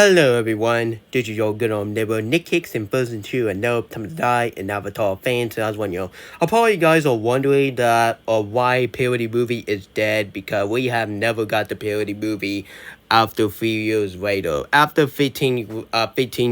Hello everyone, this is your good old neighbor Nick Hicks in Frozen 2 and No Time to Die and Avatar fans. So I was wondering, I probably you guys are wondering that or why Parody movie is dead because we have never got the Parody movie after 3 years later. After 15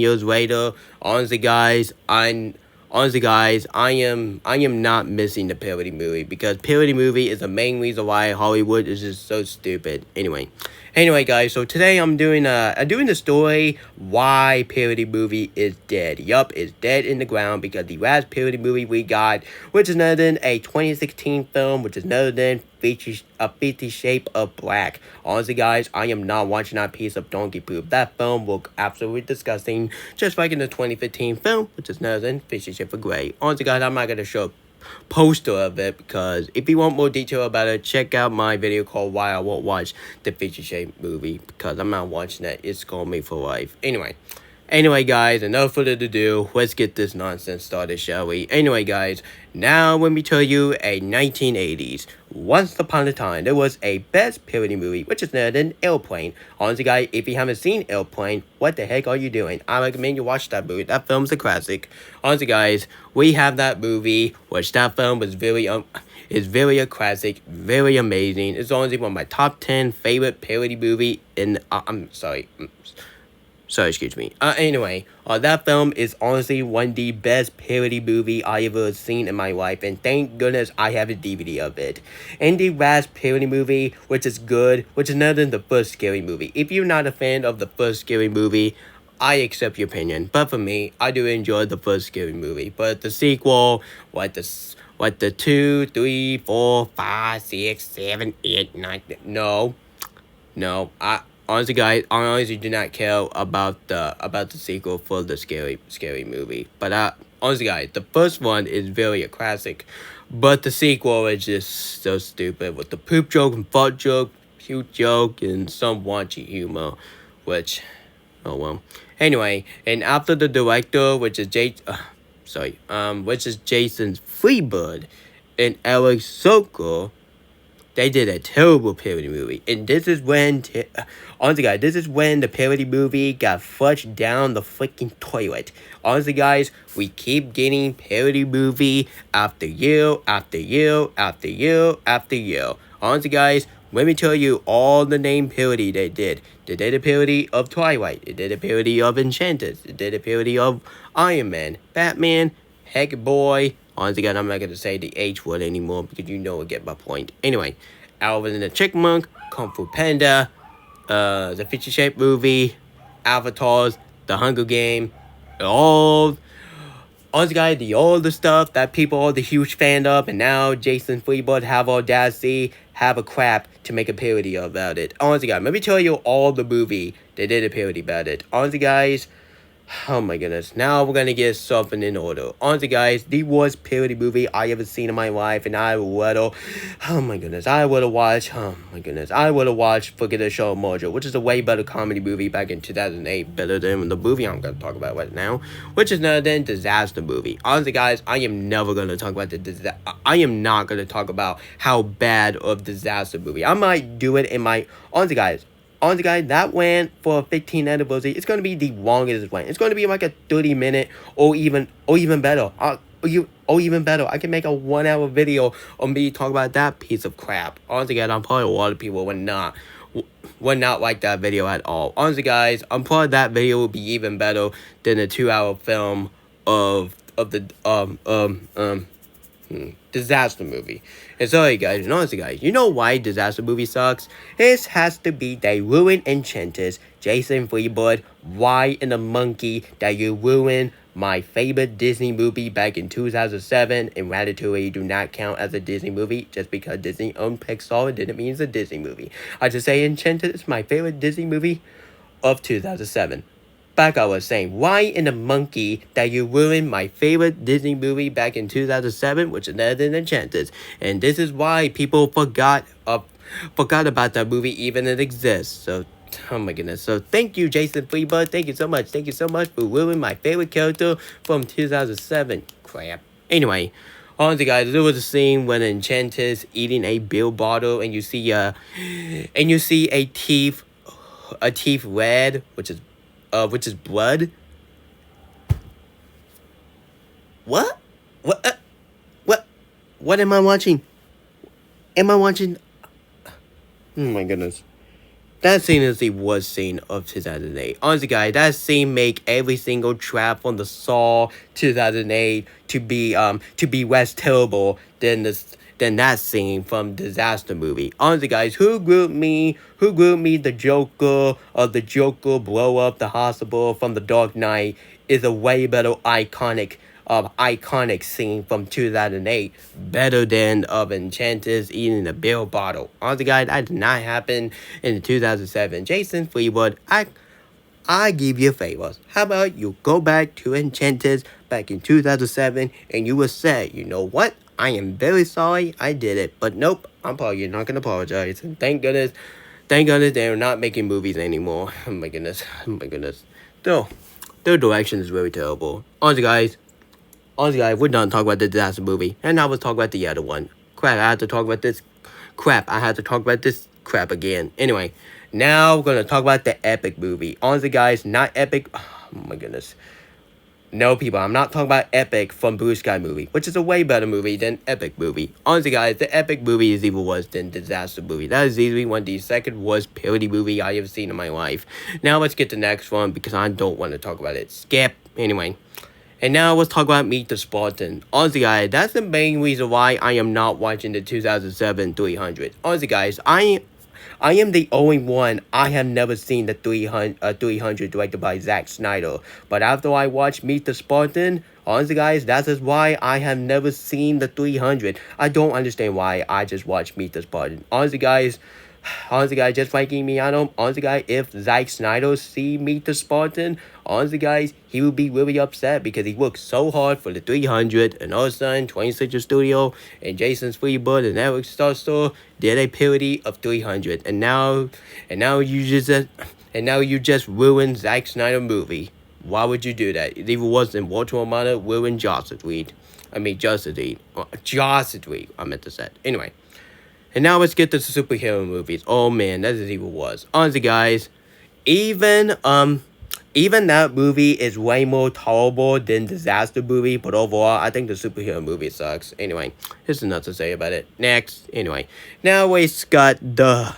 years later, honestly guys, I am not missing the Parody movie because Parody movie is the main reason why Hollywood is just so stupid. Anyway, guys, so today I'm doing the story why Parody movie is dead. Yup, it's dead in the ground because the last Parody movie we got, which is none than a 2016 film, which is none than 50 Shape of Black. Honestly, guys, I am not watching that piece of donkey poop. That film looked absolutely disgusting, just like in the 2015 film, which is none than 50 Shape of Grey. Honestly, guys, I'm not gonna show poster of it because if you want more detail about it, check out my video called Why I Won't Watch the 50 Shade movie because I'm not watching that. It's called me for life. Anyway, guys, enough further ado. Let's get this nonsense started, shall we? Anyway, guys, now let me tell you a 1980s. Once upon a time, there was a best parody movie, which is named an Airplane. Honestly, guys, if you haven't seen Airplane, what the heck are you doing? I recommend you watch that movie. That film's a classic. Honestly, guys, we have that movie, which that film was is very a classic, very amazing. It's honestly one of my top 10 favorite parody movie in. I'm sorry. Sorry, excuse me. That film is honestly one of the best parody movie I ever seen in my life, and thank goodness I have a DVD of it. And the last parody movie, which is good, which is none than the first scary movie. If you're not a fan of the first scary movie, I accept your opinion. But for me, I do enjoy the first scary movie. But the sequel, what the 2, 3, 4, 5, 6, 7, 8, 9, no, I honestly, guys, I honestly do not care about the sequel for the scary movie. But honestly, guys, the first one is very a classic, but the sequel is just so stupid with the poop joke and fart joke, puke joke, and some raunchy humor, which, oh well. Anyway, and after the director, which is which is Jason Freebird and Alex Sokol, they did a terrible parody movie. And this is when, honestly, guys, this is when the parody movie got flushed down the freaking toilet. Honestly, guys, we keep getting parody movie after year, after year, after year, after year. Honestly, guys, let me tell you all the name parody they did. They did a parody of Twilight. They did a parody of Enchanted. They did a parody of Iron Man, Batman, Heck Boy. Honestly, guys, I'm not going to say the H word anymore because you know I get my point. Anyway, Alvin and the Chipmunk, Kung Fu Panda, the 50 Shape movie, Avatars, The Hunger Game, honestly, guys, all the stuff that people are the huge fan of, and now Jason Freebird have audacity, have a crap to make a parody about it. Honestly, guys, let me tell you all the movie they did a parody about it. Honestly, guys, oh my goodness. Now we're gonna get something in order. Honestly, guys, the worst parody movie I ever seen in my life, and I would've watched Forget the Show Mojo, which is a way better comedy movie back in 2008, better than the movie I'm gonna talk about right now, which is none than Disaster Movie. Honestly, guys, I am never gonna talk about I am not gonna talk about how bad of Disaster Movie. I might do it in my, honestly, guys, that went for a 15th anniversary. It's going to be the longest it went. It's going to be like a 30-minute or even better. Even better. I can make a 1-hour video on me talking about that piece of crap. Honestly, guys, I'm probably a lot of people would not like that video at all. Honestly, guys, I'm probably that video would be even better than a 2-hour film of the Disaster Movie. And sorry, guys, and honestly, guys, you know why Disaster Movie sucks? It has to be they ruined Enchanted, Jason Freebird, why in the monkey that you ruined my favorite Disney movie back in 2007, and Ratatouille do not count as a Disney movie. Just because Disney owned Pixar didn't mean it's a Disney movie. I just say Enchanted is my favorite Disney movie of 2007. Back I was saying, why in the monkey that you ruined my favorite Disney movie back in 2007, which is Ned and Enchanted. And this is why people forgot about that movie even it exists. So, oh my goodness. So thank you, Jason Freebird. Thank you so much. Thank you so much for ruining my favorite character from 2007. Crap. Anyway, honestly, guys, there was a scene when Enchanted eating a beer bottle, and you see a teeth red, which is which is Blood. What? What? What? What am I watching? Am I watching? Oh my goodness. That scene is the worst scene of 2008. Honestly, guys, that scene make every single trap from the Saw 2008 to be less terrible than that scene from Disaster Movie. Honestly, guys, who grouped me the Joker of the Joker blow up the hospital from the Dark Knight is a way better iconic scene from 2008, better than of Enchantress eating a beer bottle. Honestly, guys, that did not happen in 2007. Jason Fleetwood, I give you favors. How about you go back to Enchantress back in 2007 and you will say, you know what? I am very sorry I did it. But nope, I'm probably not gonna apologize. And thank goodness they're not making movies anymore. Oh my goodness. Oh my goodness. Though their direction is very terrible. Honestly, guys, we're done talking about the Disaster Movie. And now let's talk about the other one. Crap, I had to talk about this. Crap, I had to talk about this crap again. Anyway, now we're going to talk about the Epic Movie. Honestly, guys, not Epic. Oh my goodness. No, people, I'm not talking about Epic from Blue Sky Movie, which is a way better movie than Epic Movie. Honestly, guys, the Epic Movie is even worse than Disaster Movie. That is easily one of the second worst parody movie I have seen in my life. Now let's get to the next one because I don't want to talk about it. Skip. Anyway. And now let's talk about Meet the Spartan. Honestly, guys, that's the main reason why I am not watching the 2007 300. Honestly, guys, I am the only one I have never seen the 300 directed by Zack Snyder. But after I watched Meet the Spartan, honestly, guys, that is why I have never seen the 300. I don't understand why I just watched Meet the Spartan. Honestly, guys, just like Miano, honestly, guys, if Zack Snyder see Meet the Spartan, honestly, guys, he would be really upset because he worked so hard for the 300, and all of a sudden, 20th Century Studio and Jason Fleetwood and Eric Starstore did a parody of 300, and now you just ruined Zack Snyder movie. Why would you do that? It even wasn't Walter Romano ruined Justice League. I mean, Justice League. Justice League, I meant to say. Anyway. And now let's get to the superhero movies. Oh man, that is even worse. Honestly, guys, even even that movie is way more tolerable than Disaster Movie, but overall, I think the superhero movie sucks. Anyway, there's enough to say about it. Next, anyway, now we got the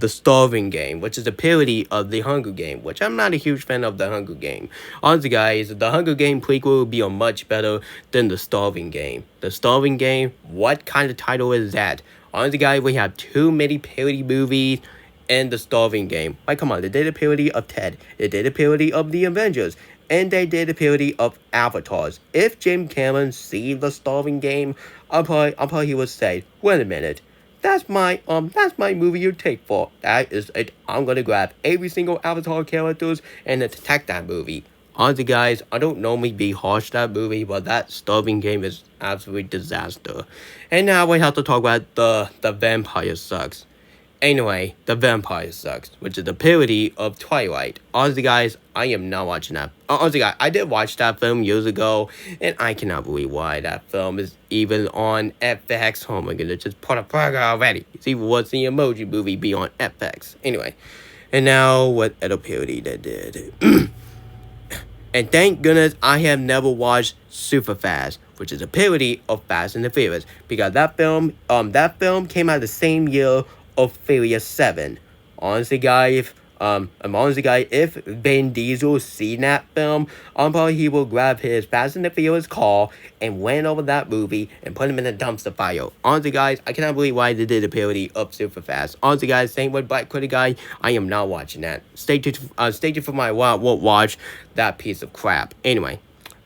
Starving Game, which is a parody of the Hunger Game, which I'm not a huge fan of the Hunger Game. Honestly, guys, the Hunger Game prequel would be a much better than the Starving Game. The Starving Game, what kind of title is that? Honestly, guys, we have too many parody movies and the Starving Game. Like, come on, they did a parody of Ted. They did a parody of the Avengers. And they did a parody of Avatars. If Jim Cameron see the Starving Game, I'll probably he would say, wait a minute. That's my movie you take for. That is it. I'm gonna grab every single Avatar characters and attack that movie. Honestly, guys, I don't normally be harsh to that movie, but that Starving Game is absolutely disaster. And now we have to talk about the Vampire Sucks. Anyway, The Vampire Sucks, which is a parody of Twilight. Honestly, guys, I am not watching that. Honestly, guys, I did watch that film years ago, and I cannot believe why that film is even on FX. Oh my goodness, just put a plug already. It's even worse than the Emoji Movie be on FX. Anyway, and now what other parody they did? And thank goodness I have never watched Superfast, which is a parody of Fast and the Furious, because that film came out the same year of Furious 7. Honestly, guys, if Vin Diesel seen that film, probably he will grab his Fast and the Furious car and went over that movie and put him in a dumpster fire. Honestly, guys, I cannot believe why they did a parody of Superfast. Honestly, guys, same with Black Critic Guy, I am not watching that. Stay tuned for my won't watch that piece of crap. Anyway,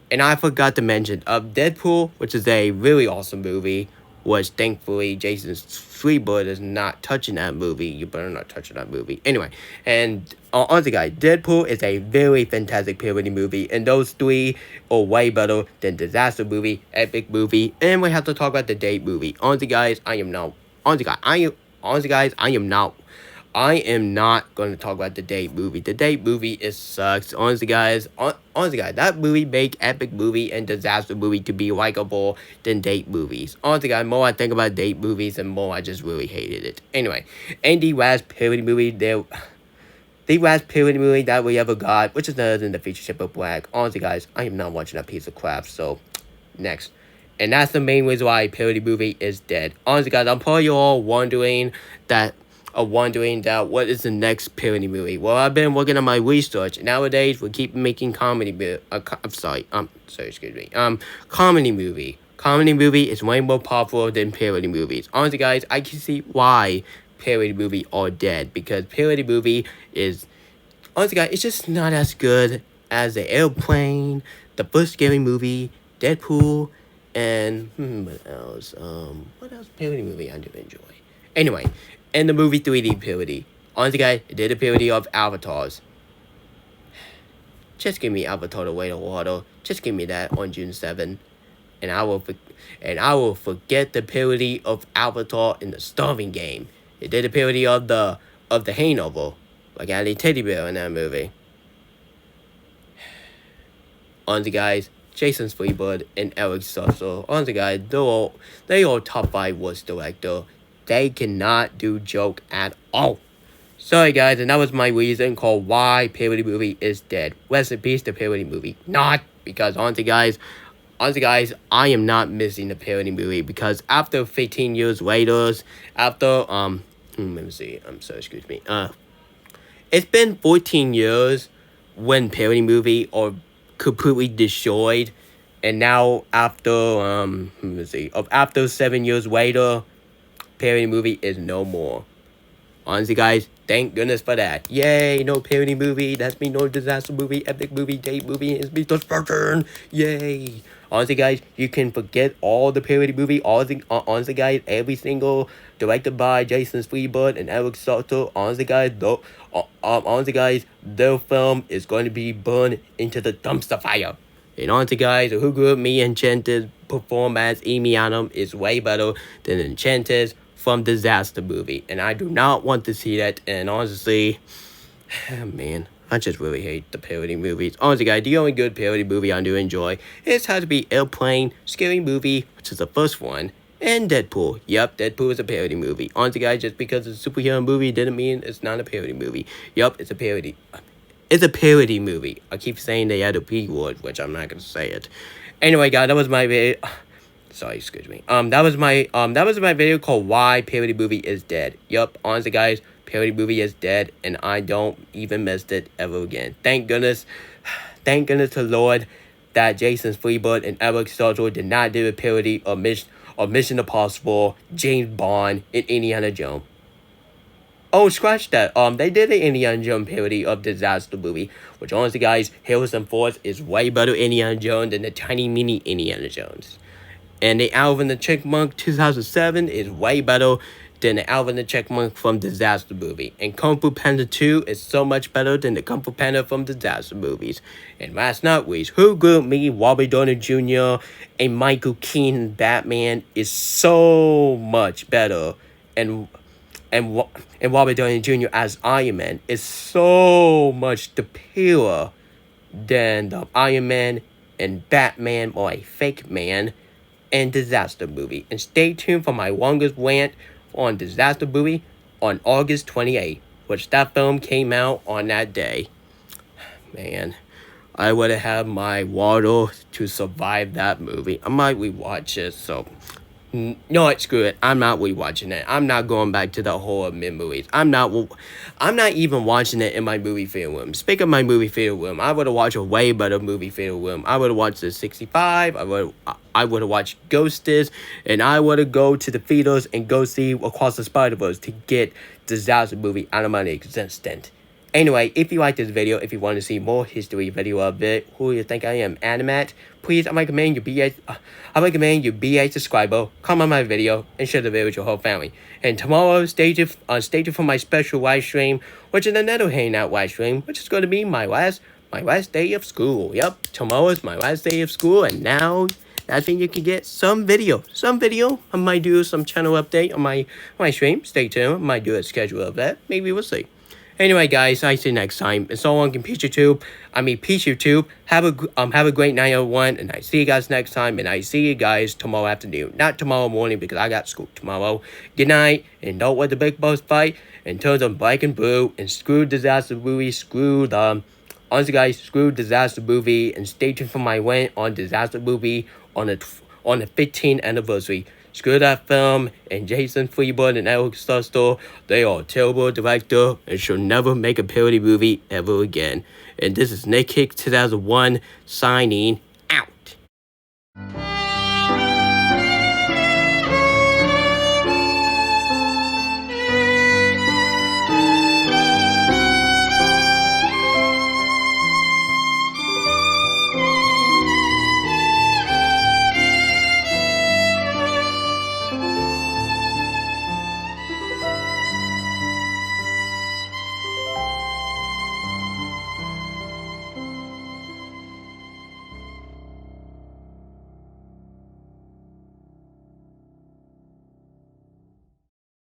and I forgot to mention Deadpool, which is a really awesome movie. Which thankfully Jason Fleetwood is not touching that movie. You better not touch that movie. Anyway, and honestly, guys, Deadpool is a very fantastic parody movie, and those three are way better than Disaster Movie, Epic Movie, and we have to talk about the Date Movie. Honestly, guys, I am not going to talk about the Date Movie. The Date Movie sucks. Honestly, guys, that movie make Epic Movie and Disaster Movie to be likable than Date Movies. Honestly, guys, more I think about Date Movies, and more I just really hated it. Anyway, Andy West parody movie, the last parody movie that we ever got, which is other than the feature ship of black. Honestly, guys, I am not watching that piece of crap. So, next. And that's the main reason why parody movie is dead. Honestly, guys, I'm probably all wondering that what is the next parody movie. Well, I've been working on my research. Nowadays, we keep making comedy. Excuse me. Comedy movie. Comedy movie is way more popular than parody movies. Honestly, guys, I can see why parody movie are dead, because parody movie is, honestly, guys, it's just not as good as the Airplane, the first scary movie, Deadpool, and what else parody movie I do enjoy? Anyway, and the movie 3D parody. Honestly, guys, it did a parody of Avatars. Just give me Avatar: The Way of Water. Just give me that on June 7th. And I will forget the parody of Avatar in the Starving Game. It did a parody of the Hay novel, like Ali Teddy Bear in that movie. Honestly, guys, Jason Freebird and Eric Sussel. Honestly, guys, they are top 5 worst director. They cannot do joke at all. Sorry, guys, and that was my reason called why parody movie is dead. Rest in peace, the parody movie. Not because honestly, guys, I am not missing the parody movie, because after 15 years later, after let me see. Excuse me. It's been 14 years when parody movie are completely destroyed, and now after let me see. After 7 years later, parody movie is no more. Honestly, guys, thank goodness for that. Yay, no parody movie. That's me, no disaster movie, epic movie, date movie, it's me, destruction. Yay. Honestly, guys, you can forget all the parody movie. Honestly, guys, every single directed by Jason Freebird and Eric Soto. Honestly, guys, their film is going to be burned into the dumpster fire. And honestly, guys, Who Grew Up Me Enchanted perform as Amy Adams is way better than Enchanted from Disaster Movie, and I do not want to see that. And honestly, man, I just really hate the parody movies. Honestly, guys, the only good parody movie I do enjoy is has to be Airplane, Scary Movie, which is the first one, and Deadpool. Yep, Deadpool is a parody movie. Honestly, guys, just because it's a superhero movie didn't mean it's not a parody movie. Yep, it's a parody. It's a parody movie. I keep saying they had a P word, which I'm not gonna say it. Anyway, guys, that was my video. Sorry, excuse me. That was my video called Why Parody Movie is Dead. Yup, honestly, guys, parody movie is dead, and I don't even miss it ever again. Thank goodness to Lord that Jason Freebird and Eric Stoltz did not do a parody of Mission Impossible, James Bond, and Indiana Jones. Oh, scratch that. They did an Indiana Jones parody of Disaster Movie, which honestly, guys, Harrison Ford is way better Indiana Jones than the tiny mini Indiana Jones. And the Alvin the Chipmunk 2007 is way better than the Alvin the Chipmunk from Disaster Movie. And Kung Fu Panda 2 is so much better than the Kung Fu Panda from Disaster Movies. And last not least, Who Grew Up Me, Robert Downey Jr., and Michael Keaton Batman is so much better. And Robert Downey Jr. as Iron Man is so much superior than the Iron Man and Batman, or a fake man, and Disaster Movie. And stay tuned for my longest rant on Disaster Movie on August 28th, which that film came out on that day. Man, I would have had my water to survive that movie. I might rewatch it, so no, screw it. I'm not rewatching it. I'm not going back to the horror memories. I'm not even watching it in my movie theater room. Speaking of my movie theater room, I would have watched a way better movie theater room. I would have watched the 65. I would have watched Ghosties, and I would have go to the theaters and go see Across the Spider-Verse to get Disaster Movie out of my existence. Anyway, if you like this video, if you want to see more history video of it, who you think I am, Animat, please, I recommend you be a subscriber, comment on my video, and share the video with your whole family. And tomorrow, stay tuned for my special live stream, which is another Hangout live stream, which is going to be my last day of school. Yep, tomorrow is my last day of school, and now that's when you can get some video. I might do some channel update on my stream. Stay tuned. I might do a schedule of that. Maybe we'll see. Anyway, guys, I see you next time. And so long, peace YouTube. Have a great night, everyone. And I see you guys next time. And I see you guys tomorrow afternoon. Not tomorrow morning because I got school tomorrow. Good night. And don't let the big boss fight. And turn on black and blue. And screw disaster movie. Honestly, guys, screw disaster movie. And stay tuned for my rant on disaster movie on the 15th anniversary. Screw that film, and Jason Freeburg and Eric Starstore, they are a terrible director and should never make a parody movie ever again. And this is Nick Hicks 2001 signing.